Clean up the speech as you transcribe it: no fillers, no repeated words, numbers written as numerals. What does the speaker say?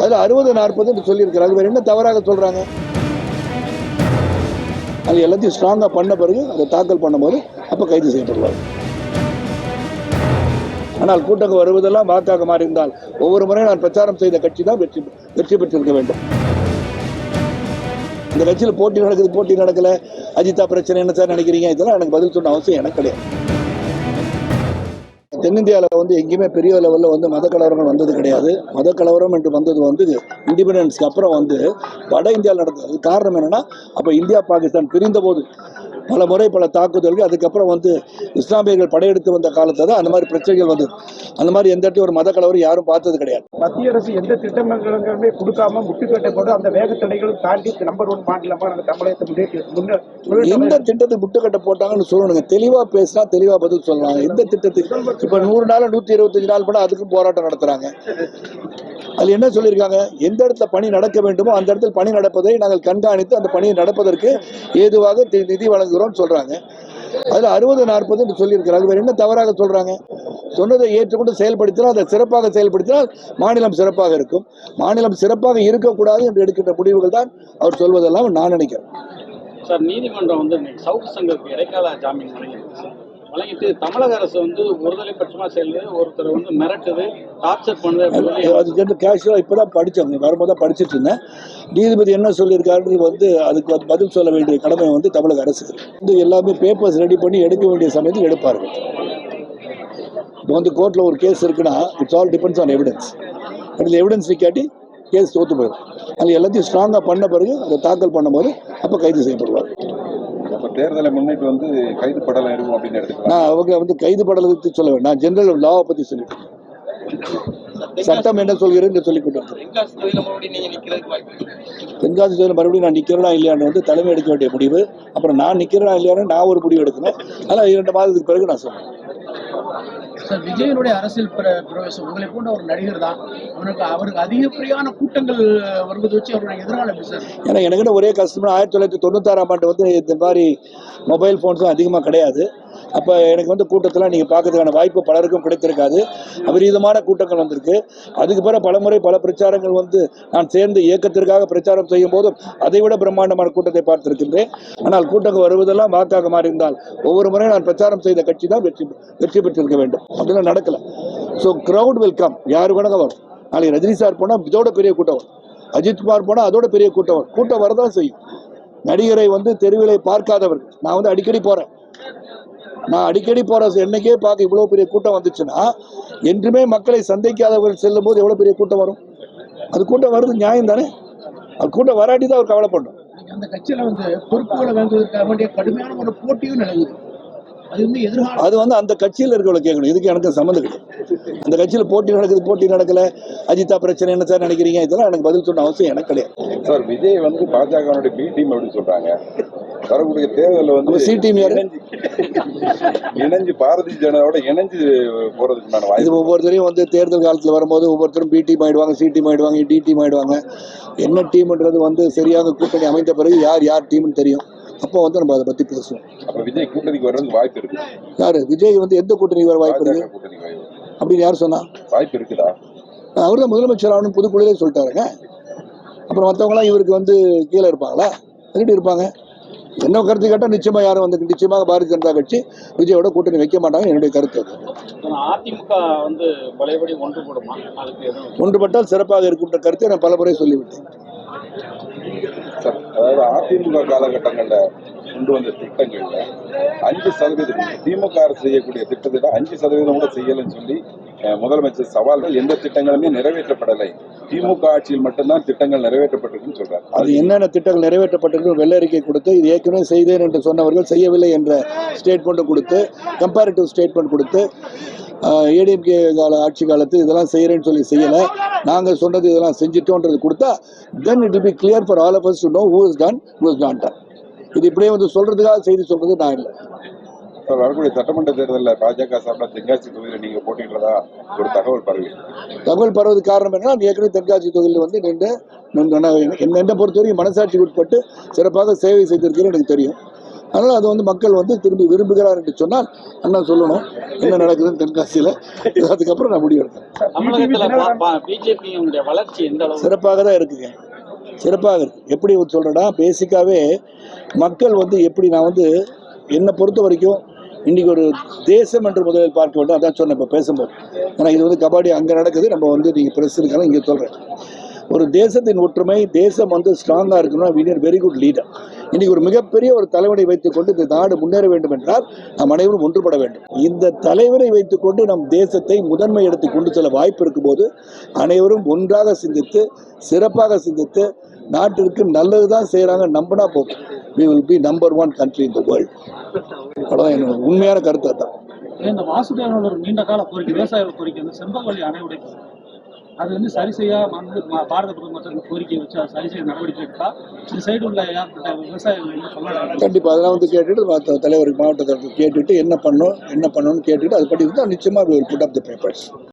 அதுல 60-40 சொல்லியிருக்கிறாங்க. வேற என்ன தவறாக சொல்றாங்க? அது எல்லாத்தையும் ஸ்ட்ராங்கா பண்ண பிறகு அதை தாக்கல் பண்ணும்போது அப்ப கைது செய்யப்படுவார். ஆனால் கூட்டங்கள் வருவதெல்லாம் வாக்காக மாறியிருந்தால் ஒவ்வொரு முறையும் நான் பிரச்சாரம் செய்த கட்சி தான் வெற்றி பெற்றிருக்க வேண்டும். இந்த கட்சியில் போட்டி நடக்கல, அஜிதா பிரச்சனை என்ன சார் நினைக்கிறீங்க? இதெல்லாம் எனக்கு பதில் சொன்ன அவசியம் எனக்கு கிடையாது. தென்னிந்தியாவில் எங்கேயுமே பெரிய லெவலில் மத கலவரங்கள் வந்தது கிடையாது. மத கலவரம் என்று வந்தது இண்டிபெண்டன்ஸ்க்கு அப்புறம் வட இந்தியாவில் நடந்தது. காரணம் என்னன்னா, அப்ப இந்தியா பாகிஸ்தான் பிரிந்த போது பல முறை பல தாக்குதல்கள், அதுக்கப்புறம் இஸ்லாமியர்கள் படையெடுத்து வந்த காலத்துல தான் அந்த மாதிரி பிரச்சனைகள் வந்தது. அந்த மாதிரி எந்த இடத்துல ஒரு மத கலவரம் யாரும் பார்த்தது கிடையாது. மத்திய அரசு எந்த திட்டங்களுமே கொடுக்காம முட்டுக்கட்டை போட்டு அந்த வேக தடைகளும் தாண்டி நம்பர் 1 மாநிலமா தமிழகத்தை எந்த திட்டத்துக்கு முட்டுக்கட்டை போட்டாங்கன்னு சொல்லணுங்க. தெளிவா பேசினா தெளிவா பதில் சொல்லலாம். எந்த திட்டத்துக்கு இப்ப 100 நாள் 125 நாள் கூட அதுக்கும் போராட்டம் நடத்துறாங்க. அது என்ன சொல்லியிருக்காங்க? எந்த இடத்துல பணி நடக்க வேண்டுமோ அந்த இடத்துல பணி நடப்பதை நாங்கள் கண்காணித்து அந்த பணியை நடப்பதற்கு ஏதுவாக நிதி வழங்குகிறோம் சொல்றாங்க. அதுல 60-40 சொல்லியிருக்கிறாங்க. வேற என்ன தவறாக சொல்றாங்க? சொன்னதை ஏற்றுக்கொண்டு செயல்படுத்தினால், அதை சிறப்பாக செயல்படுத்தினால் மாநிலம் சிறப்பாக இருக்கும். மாநிலம் சிறப்பாக இருக்கக்கூடாது என்று எடுக்கின்ற முடிவுகள் தான் அவர் சொல்வதெல்லாம் நான் நினைக்கிறேன். சார், நீதிமன்றம் சவுக்கு சங்கருக்கு இடைக்கால ஜாமீன் வழங்கிட்டு தமிழக அரசு ஒருதலை பட்சமா செயல்படுது, ஒருத்தர் மிரட்டுது, டார்ச்சர் பண்ணுது. அது கேஷுவலா இப்பதான் படிச்சோம், வரும்போது படிச்சுட்டு இருந்தேன். நீதிபதி என்ன சொல்லியிருக்காரு, அதுக்கு பதில் சொல்ல வேண்டிய கடமை தமிழக அரசுக்கு. எல்லாமே பேப்பர்ஸ் ரெடி பண்ணி எடுக்க வேண்டிய சமயத்தில் எடுப்பார்கள். இப்போ கோர்ட்ல ஒரு கேஸ் இருக்குன்னா it's all depends on evidence. அதில் எவிடன்ஸ் நிக்காட்டி கேஸ் தோத்து போயிடும். அது எல்லாத்தையும் ஸ்ட்ராங்கா பண்ண பிறகு அதை தாக்கல் பண்ணும்போது அப்ப கைது செய்யப்படுவார். தேர்தலை முன்னிட்டு கைது படலாம் இருக்கும் அப்படின்னு எடுத்துக்கலாம். நான் அவங்க கைது படலத்தை சொல்ல வேண்டாம், நான் ஜெனரல் லாவை பத்தி சொல்லிட்டு சட்டம் என்ன சொல்கிறேன்னு சொல்லிக் கொண்டு தென்காசி தொகுதியில் மறுபடியும் நான் நிக்கிறேனா இல்லையான்னு தலைமை எடுக்க வேண்டிய முடிவு. அப்புறம் நான் நிக்கிறேனா இல்லையான்னு நான் ஒரு முடிவு எடுக்கணும். அதெல்லாம் 2 மாதத்துக்கு பிறகு நான் சொல்றேன். சார், விஜயனுடைய அரசியல் பிரவேசம் உங்களை போன்ற ஒரு நடிகர் தான், அவருக்கு அதிகப்படியான கூட்டங்கள் வருவதை வச்சு அவருடைய எதிர்காலம் எப்படி சார்? ஏன்னா எனக்கு ஒரே கஷ்டமா 1996ஆம் ஆண்டு இந்த மாதிரி மொபைல் போன்ஸும் அதிகமாக கிடையாது. அப்போ எனக்கு கூட்டத்தில் நீங்கள் பார்க்கறதுக்கான வாய்ப்பு பலருக்கும் கிடைத்திருக்காது. அபரீதமான கூட்டங்கள் வந்திருக்கு. அதுக்கு பிறகு பலமுறை பல பிரச்சாரங்கள் நான் சேர்ந்து இயக்கத்திற்காக பிரச்சாரம் செய்யும் போதும் அதை விட பிரம்மாண்டமான கூட்டத்தை பார்த்திருக்கின்றேன். ஆனால் கூட்டங்கள் வருவதெல்லாம் வாக்காக மாறியிருந்தால் ஒவ்வொரு முறையும் நான் பிரச்சாரம் செய்த கட்சி தான் வெற்றி பெற்றிருக்க வேண்டும். அப்படிலாம் நடக்கல. So crowd will come. யாரு வேணாங்க வரும். நாளைக்கு ரஜினி சார் போனால் இதோட பெரிய கூட்டம் வரும், அஜித்குமார் போனால் அதோட பெரிய கூட்டம் வரும். கூட்டம் வரதான் செய்யும். நடிகரை தெருவிலை பார்க்காதவர்கள். நான் அடிக்கடி போறேன். நான் அடிக்கடி போற என்னைக்கே பார்க்க இவ்வளவு பெரிய கூட்டம் வந்துச்சுன்னா, என்றுமே மக்களை சந்திக்காதவர்கள் செல்லும் போது எவ்வளவு பெரிய கூட்டம் வரும். அது கூட்டம் வருது நியாயம் தானே. அது கூட்டம் வராட்டி தான் அவர் கவலைப்படணும். அந்த கட்சியில பொறுப்புகளை வாங்குவதற்காக வேண்டிய கடுமையான ஒரு போட்டியும் நடக்குது. அது அந்த கட்சியில் இருக்கவங்களை கேட்கணும். இதுக்கு எனக்கு சம்மந்தம் கிடையாது. அந்த கட்சியில் போட்டி நடக்கல, அஜிதா பிரச்சனை என்ன சார் நினைக்கிறீங்க? இதெல்லாம் எனக்கு பதில் சொன்ன அவசியம் எனக்கு கிடையாது. சார், விஜய் பாஜகவுடைய பி டீம் அப்படின்னு சொல்றாங்க. வரக்கூடிய தேர்தலில் சி டீம் இணைஞ்சு பாரதிய ஜனதாவோட இணைஞ்சு போறதுக்கு வாய்ப்பு. இது ஒவ்வொருத்தரையும் தேர்தல் காலத்தில் வரும்போது ஒவ்வொருத்தரும் பி டீம் ஆயிடுவாங்க, சி டீம் ஆயிடுவாங்க, டி டீம் ஆயிடுவாங்க. என்ன டீம்ன்றது சரியாக கூட்டணி அமைந்த பிறகு யார் டீம்னு தெரியும். அப்போ நம்ம அதை பத்தி பேசுவோம். அப்ப விஜய் கூட்டணிக்கு வர்றதுக்கு வாய்ப்பு இருக்கு. யாரு விஜய் எந்த கூட்டணிக்கு வர வாய்ப்பு இருக்கு அப்படின்னு யார் சொன்னா? வாய்ப்பு இருக்குதா? அவர் தான் முதலமைச்சர் ஆகணும் புதுக்குழுலே சொல்லிட்டாருங்க. அப்புறம் மற்றவங்களாம் இவருக்கு கீழே இருப்பாங்களா? எப்படி இருப்பாங்க? என்ன கருத்து கேட்டால் நிச்சயமா யாரும் நிச்சயமாக பாரதிய ஜனதா கட்சி விஜயோட கூட்டணி வைக்க மாட்டாங்க. என்னுடைய கருத்து. அதிமுக பழையபடி ஒன்றுபட்டால் சிறப்பாக இருக்கின்ற கருத்தை நான் பல முறை சொல்லிவிட்டேன். அதாவது அதிமுக காலகட்டங்கள்ல கொண்டு வந்த திட்டங்கள்ல 5% திமுக அரசு செய்யக்கூடிய திட்டத்தை 5% கூட செய்யலன்னு சொல்லி முதலமைச்சர் சவால்கள். எந்த திட்டங்களுமே நிறைவேற்றப்படலை, திமுக ஆட்சியில் மட்டும்தான் திட்டங்கள் நிறைவேற்றப்பட்டிருக்குன்னு சொல்றாரு. அது என்னென்ன திட்டங்கள் நிறைவேற்றப்பட்டிருக்கு வெள்ளை அறிக்கை கொடுத்து இது ஏற்கனவே செய்தேன் என்று சொன்னவர்கள் செய்யவில்லை என்ற ஸ்டேட்மெண்ட் கொடுத்து, கம்பேரிட்டிவ் ஸ்டேட்மெண்ட் கொடுத்து, ஏடிஎம்கே ஆட்சி காலத்து இதெல்லாம் செய்யறேன்னு சொல்லி செய்யல, நாங்கள் சொன்னது இதெல்லாம் செஞ்சிட்டோன்றது கொடுத்தா then it will be clear for all of us to know who is done, who is not done. இது இப்படியே சொல்றதுக்காக செய்தி சொல்றது நான் இல்லை. வரக்கூடிய சட்டமன்ற தேர்தலில் பாஜக சார்பில் தென்காசி தொகுதியில் நீங்க போட்டிடுறதா ஒரு தகவல் பரவுவதற்கு காரணம் என்ன? ஏற்கனவே தென்காசி தொகுதியில் நின்று என்னை பொறுத்தவரைக்கும் மனசாட்சிக்கு உட்பட்டு சிறப்பாக சேவை செய்திருக்கிறேன் எனக்கு தெரியும். அதனால் அது வந்து மக்கள் வந்து திரும்பி விரும்புகிறார் என்று சொன்னால் அண்ணா சொல்லணும் என்ன நடக்குதுன்னு தென்காசியில். அதுக்கப்புறம் நான் முடிவு எடுத்தேன். தமிழகத்துல பிஜேபியுடைய வளர்ச்சி எந்த அளவு? சிறப்பாக தான் இருக்குங்க, சிறப்பாக இருக்கு. எப்படி சொல்கிறேன்னா, பேசிக்காகவே மக்கள் வந்து எப்படி, நான் வந்து என்னை பொறுத்த வரைக்கும் இன்றைக்கி ஒரு தேசம் என்று முதலில் பார்க்க வேண்டும். அதான் சொன்னேன் இப்போ பேசும்போது. ஏன்னா இது வந்து கபாடி அங்கே நடக்குது, நம்ம வந்து நீங்கள் பிரஸ் இருக்காங்க இங்கே சொல்கிறேன். ஒரு தேசத்தின் ஒற்றுமை, தேசம் வந்து ஸ்ட்ராங்காக இருக்கணும்னா we need very good leader. இன்றைக்கி ஒரு மிகப்பெரிய ஒரு தலைவனை வைத்துக்கொண்டு இந்த நாடு முன்னேற வேண்டும் என்றால் நாம் அனைவரும் ஒன்றுபட வேண்டும். இந்த தலைவரை வைத்துக்கொண்டு நம் தேசத்தை முதன்மை இடத்தை கொண்டு செல்ல வாய்ப்பு இருக்கும்போது அனைவரும் ஒன்றாக சிந்தித்து சிறப்பாக சிந்தித்து நாட்டிற்கு நல்லது தான் செய்கிறாங்க நம்பினா போகும். we will be number 1 country in the world. அவ்வளோதான் என்னோட உண்மையான கருத்து. தான் இந்த வாசுதேவனோட ஒரு நீண்ட கால கோரிக்கை, விவசாய கோரிக்கை வந்து செம்பகவல்லி அணை உடைப்பு, அது வந்து சரி செய்ய பாரத பிரதமர் கோரிக்கையை வச்சு அதை சரி செய்ய நடவடிக்கை எடுத்தா இந்த சைடு உள்ள விவசாயிகள் வந்து சொல்லலாம். கண்டிப்பாக அதெல்லாம் வந்து கேட்டுட்டு தலைவர் மாவட்ட தலைவர் கேட்டுட்டு என்ன பண்ணணும்னு கேட்டுட்டு அது படி இருந்தால் நிச்சயமாக we will put up the papers.